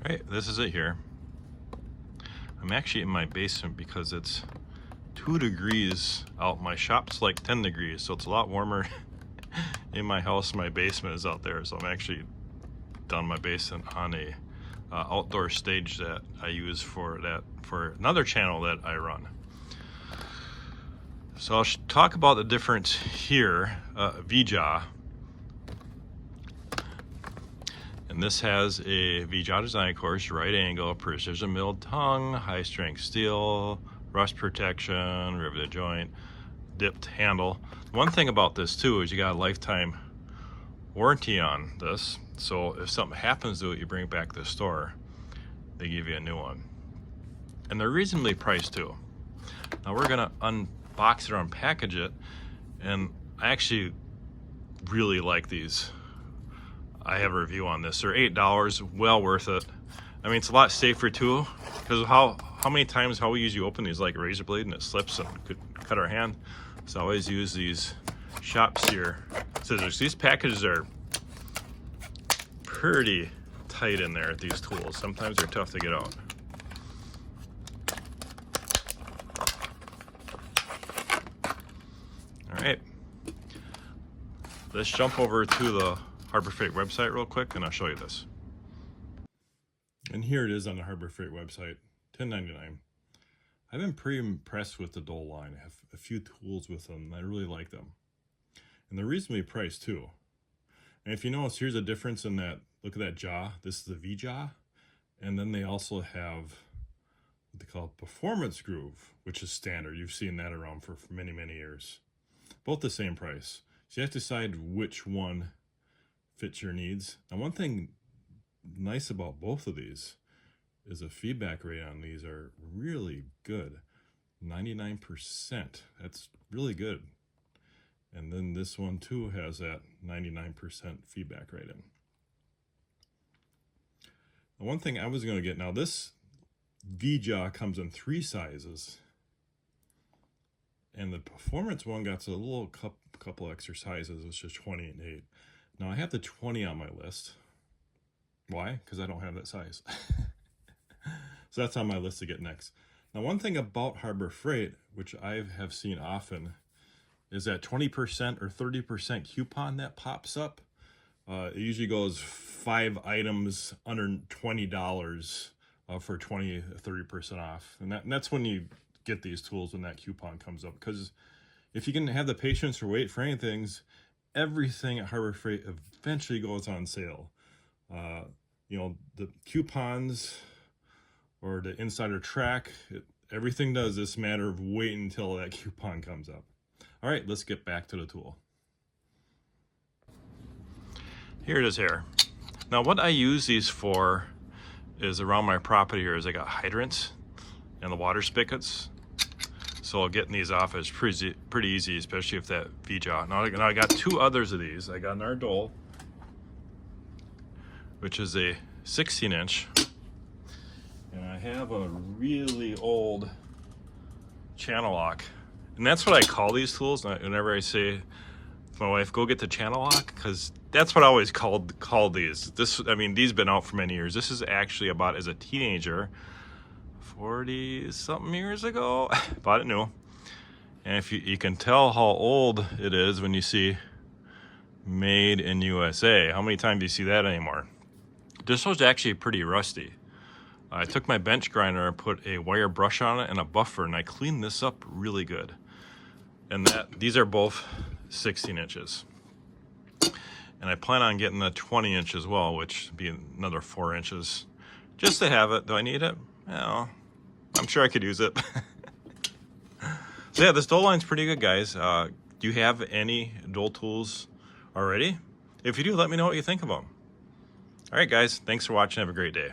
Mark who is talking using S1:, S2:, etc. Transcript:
S1: All right, this is it here. I'm actually in my basement because it's 2 degrees out. My shop's like 10 degrees, so it's a lot warmer in my house. My basement is out there, so I'm actually down my basement on a outdoor stage that I use for another channel that I run. So I'll talk about the difference here. V-jaw. And this has a V-jaw design course, right angle, precision milled tongue, high strength steel, rust protection, riveted joint, dipped handle. One thing about this too is you got a lifetime warranty on this. So if something happens to it, you bring it back to the store, they give you a new one. And they're reasonably priced too. Now we're gonna unbox it or unpackage it, and I actually really like these. I have a review on this. They're $8, well worth it. I mean, it's a lot safer too, because how many times how we usually open these like a razor blade and it slips and could cut our hand. So I always use these shop sear scissors. These packages are pretty tight in there at these tools. Sometimes they're tough to get out. All right, let's jump over to the Harbor Freight website real quick and I'll show you this. And here it is on the Harbor Freight website, $10.99. I've been pretty impressed with the DOYLE line. I have a few tools with them and I really like them. And they're reasonably priced too. And if you notice, here's a difference in that, look at that jaw. This is the V-jaw. And then they also have what they call performance groove, which is standard. You've seen that around for many, many years. Both the same price. So you have to decide which one fits your needs. Now, one thing nice about both of these is the feedback rate on these are really good. 99%. That's really good. And then this one too has that 99% feedback rate in. Now, one thing I was going to get, now this V-jaw comes in 3 sizes. And the performance one got a little couple extra sizes, which is 20 and 8. Now I have the 20 on my list. Why? Because I don't have that size. So that's on my list to get next. Now, one thing about Harbor Freight, which I have seen often, is that 20% or 30% coupon that pops up. It usually goes 5 items under $20 for 20 or 30% off. And that's when you get these tools, when that coupon comes up. Because if you can have the patience or wait for anything, everything at Harbor Freight eventually goes on sale. You know, the coupons or the insider track, everything does this matter of waiting until that coupon comes up. All right, let's get back to the tool. Here it is here. Now what I use these for is around my property here is I got hydrants and the water spigots. So getting these off is pretty easy, especially if that V-jaw. Now I got 2 others of these. I got an DOYLE, which is a 16-inch. And I have a really old channel lock. And that's what I call these tools. Whenever I say to my wife, go get the channel lock, because that's what I always called these. I mean, these have been out for many years. This is actually about as a teenager, 40-something years ago. Bought it new. And if you can tell how old it is when you see made in USA. How many times do you see that anymore? This was actually pretty rusty. I took my bench grinder and put a wire brush on it and a buffer, and I cleaned this up really good. And these are both 16 inches. And I plan on getting the 20 inch as well, which would be another 4 inches. Just to have it. Do I need it? No. I'm sure I could use it. So yeah, this DOYLE line's pretty good, guys. Do you have any DOYLE tools already? If you do, let me know what you think of them. All right, guys. Thanks for watching. Have a great day.